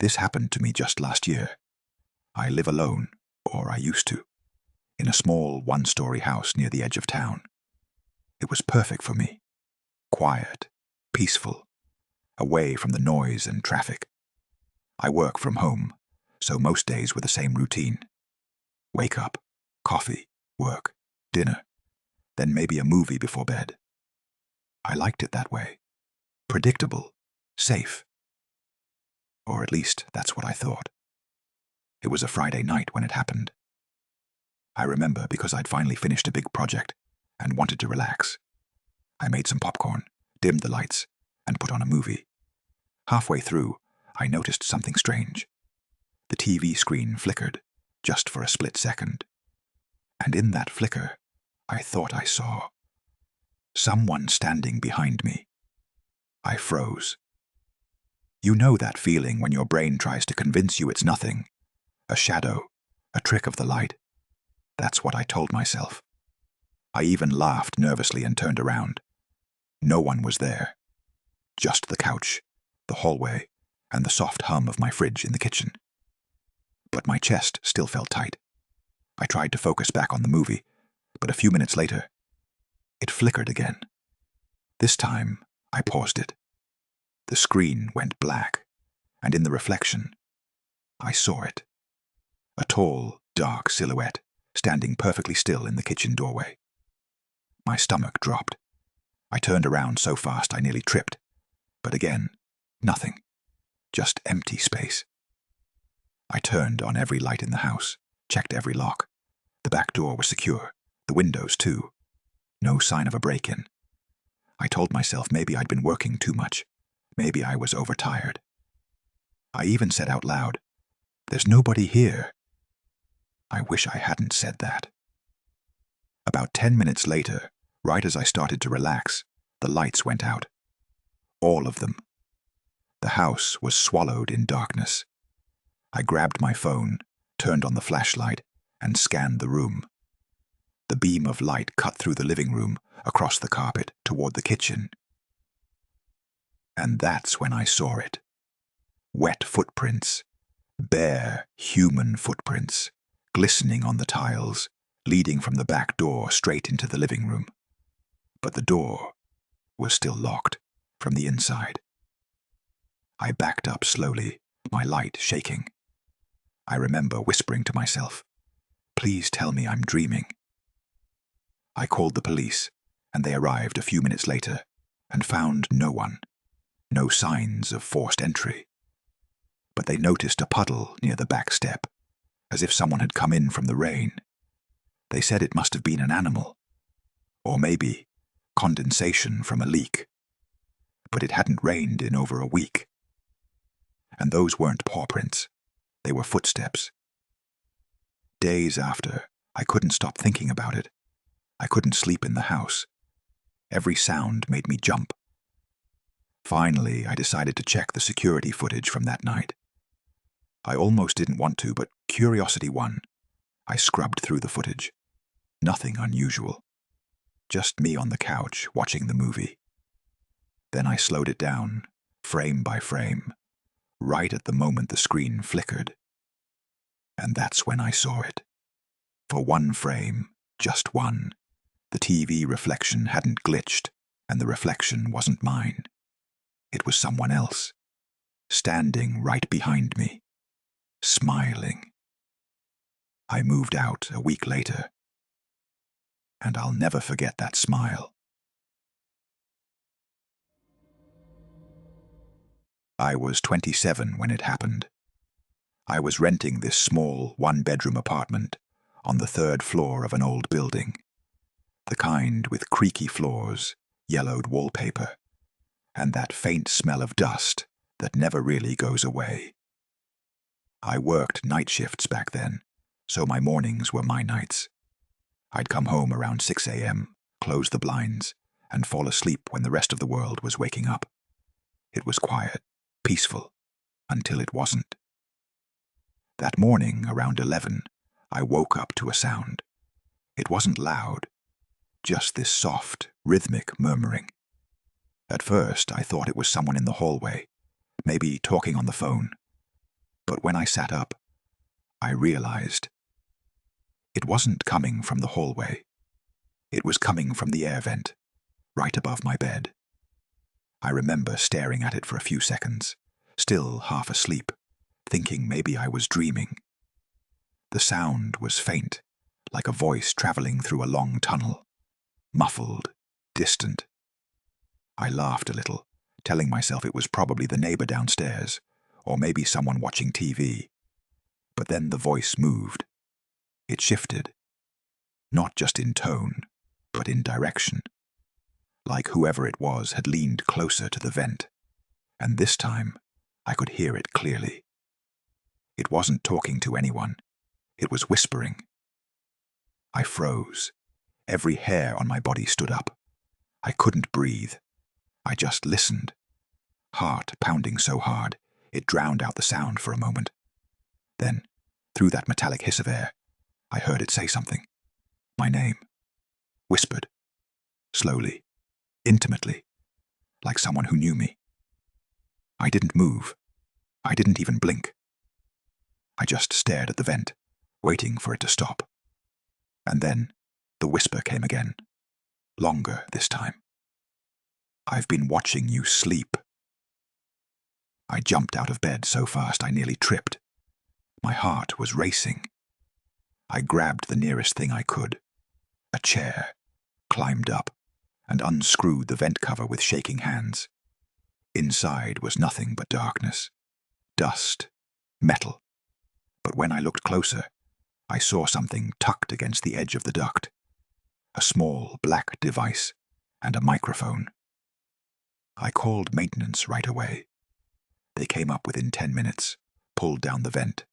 This happened to me just last year. I live alone, or I used to, in a small one-story house near the edge of town. It was perfect for me. Quiet, peaceful, away from the noise and traffic. I work from home, so most days were the same routine. Wake up, coffee, work, dinner, then maybe a movie before bed. I liked it that way. Predictable, safe. Or at least that's what I thought. It was a Friday night when it happened. I remember because I'd finally finished a big project and wanted to relax. I made some popcorn, dimmed the lights, and put on a movie. Halfway through, I noticed something strange. The TV screen flickered, just for a split second. And in that flicker, I thought I saw someone standing behind me. I froze. You know that feeling when your brain tries to convince you it's nothing, a shadow, a trick of the light. That's what I told myself. I even laughed nervously and turned around. No one was there. Just the couch, the hallway, and the soft hum of my fridge in the kitchen. But my chest still felt tight. I tried to focus back on the movie, but a few minutes later, it flickered again. This time, I paused it. The screen went black, and in the reflection, I saw it. A tall, dark silhouette, standing perfectly still in the kitchen doorway. My stomach dropped. I turned around so fast I nearly tripped. But again, nothing. Just empty space. I turned on every light in the house, checked every lock. The back door was secure, the windows too. No sign of a break-in. I told myself maybe I'd been working too much. Maybe I was overtired. I even said out loud, "There's nobody here." I wish I hadn't said that. About 10 minutes later, right as I started to relax, the lights went out. All of them. The house was swallowed in darkness. I grabbed my phone, turned on the flashlight, and scanned the room. The beam of light cut through the living room, across the carpet, toward the kitchen. And that's when I saw it. Wet footprints, bare human footprints, glistening on the tiles, leading from the back door straight into the living room. But the door was still locked from the inside. I backed up slowly, my light shaking. I remember whispering to myself, "Please tell me I'm dreaming." I called the police, and they arrived a few minutes later and found no one, no signs of forced entry. But they noticed a puddle near the back step, as if someone had come in from the rain. They said it must have been an animal, or maybe condensation from a leak. But it hadn't rained in over a week. And those weren't paw prints. They were footsteps. Days after, I couldn't stop thinking about it. I couldn't sleep in the house. Every sound made me jump. Finally, I decided to check the security footage from that night. I almost didn't want to, but curiosity won. I scrubbed through the footage. Nothing unusual. Just me on the couch, watching the movie. Then I slowed it down, frame by frame, right at the moment the screen flickered. And that's when I saw it. For one frame, just one, the TV reflection hadn't glitched, and the reflection wasn't mine. It was someone else, standing right behind me, smiling. I moved out a week later, and I'll never forget that smile. I was 27 when it happened. I was renting this small one-bedroom apartment on the 3rd floor of an old building, the kind with creaky floors, yellowed wallpaper, and that faint smell of dust that never really goes away. I worked night shifts back then, so my mornings were my nights. I'd come home around 6 a.m., close the blinds, and fall asleep when the rest of the world was waking up. It was quiet, peaceful, until it wasn't. That morning, around 11, I woke up to a sound. It wasn't loud, just this soft, rhythmic murmuring. At first, I thought it was someone in the hallway, maybe talking on the phone. But when I sat up, I realized it wasn't coming from the hallway. It was coming from the air vent, right above my bed. I remember staring at it for a few seconds, still half asleep, thinking maybe I was dreaming. The sound was faint, like a voice traveling through a long tunnel, muffled, distant. I laughed a little, telling myself it was probably the neighbor downstairs, or maybe someone watching TV. But then the voice moved. It shifted, not just in tone, but in direction. Like whoever it was had leaned closer to the vent, and this time I could hear it clearly. It wasn't talking to anyone. It was whispering. I froze. Every hair on my body stood up. I couldn't breathe. I just listened. Heart pounding so hard, it drowned out the sound for a moment. Then, through that metallic hiss of air, I heard it say something. My name. Whispered. Slowly. Intimately. Like someone who knew me. I didn't move. I didn't even blink. I just stared at the vent, waiting for it to stop. And then, the whisper came again. Longer this time. I've been watching you sleep. I jumped out of bed so fast I nearly tripped. My heart was racing. I grabbed the nearest thing I could, a chair, climbed up, and unscrewed the vent cover with shaking hands. Inside was nothing but darkness, dust, metal. But when I looked closer, I saw something tucked against the edge of the duct. A small black device and a microphone. I called maintenance right away. They came up within 10 minutes, pulled down the vent,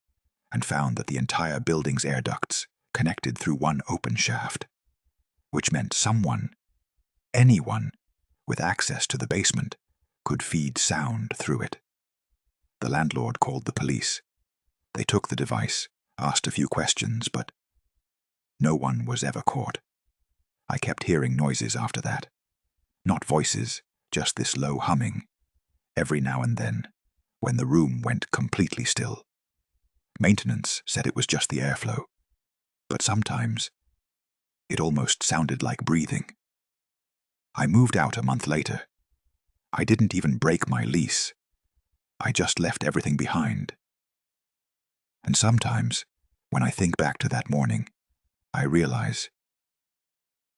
and found that the entire building's air ducts connected through one open shaft, which meant someone, anyone, with access to the basement could feed sound through it. The landlord called the police. They took the device, asked a few questions, but no one was ever caught. I kept hearing noises after that. Not voices, just this low humming, every now and then, when the room went completely still. Maintenance said it was just the airflow, but sometimes it almost sounded like breathing. I moved out a month later. I didn't even break my lease. I just left everything behind. And sometimes, when I think back to that morning, I realize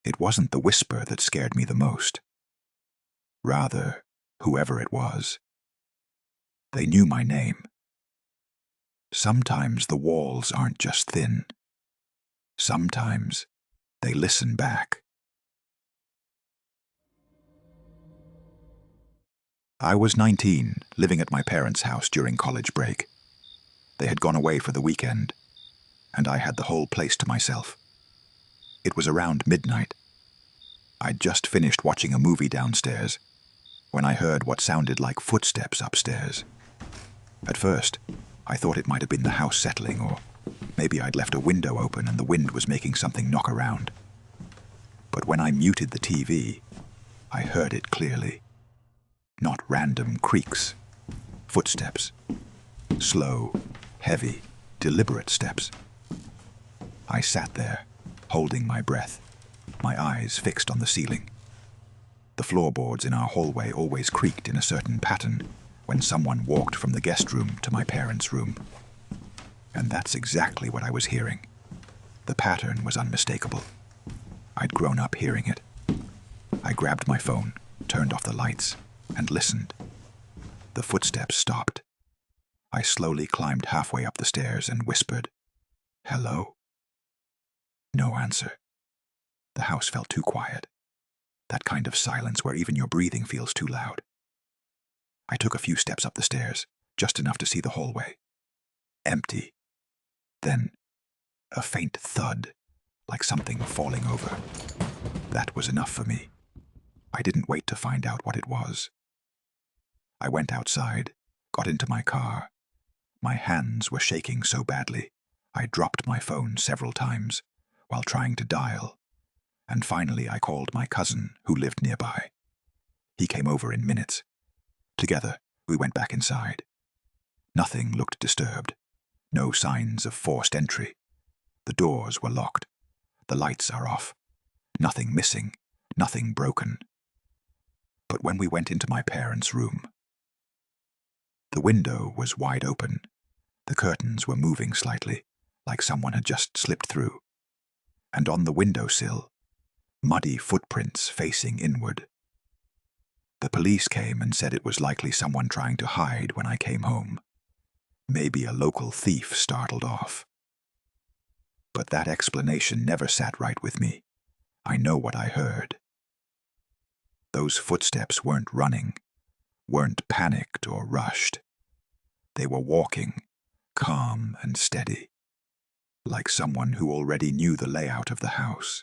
it wasn't the whisper that scared me the most. Rather, whoever it was. They knew my name. Sometimes the walls aren't just thin. Sometimes they listen back. I was 19, living at my parents' house during college break. They had gone away for the weekend, and I had the whole place to myself. It was around midnight. I'd just finished watching a movie downstairs when I heard what sounded like footsteps upstairs. At first, I thought it might have been the house settling, or maybe I'd left a window open and the wind was making something knock around. But when I muted the TV, I heard it clearly. Not random creaks. Footsteps. Slow, heavy, deliberate steps. I sat there, holding my breath, my eyes fixed on the ceiling. The floorboards in our hallway always creaked in a certain pattern when someone walked from the guest room to my parents' room. And that's exactly what I was hearing. The pattern was unmistakable. I'd grown up hearing it. I grabbed my phone, turned off the lights, and listened. The footsteps stopped. I slowly climbed halfway up the stairs and whispered, "Hello?" No answer. The house felt too quiet. That kind of silence where even your breathing feels too loud. I took a few steps up the stairs, just enough to see the hallway. Empty. Then, a faint thud, like something falling over. That was enough for me. I didn't wait to find out what it was. I went outside, got into my car. My hands were shaking so badly, I dropped my phone several times while trying to dial. And finally I called my cousin, who lived nearby. He came over in minutes. Together, we went back inside. Nothing looked disturbed. No signs of forced entry. The doors were locked. The lights are off. Nothing missing. Nothing broken. But when we went into my parents' room, the window was wide open. The curtains were moving slightly, like someone had just slipped through. And on the windowsill, muddy footprints facing inward. The police came and said it was likely someone trying to hide when I came home. Maybe a local thief startled off. But that explanation never sat right with me. I know what I heard. Those footsteps weren't running, weren't panicked or rushed. They were walking, calm and steady, like someone who already knew the layout of the house.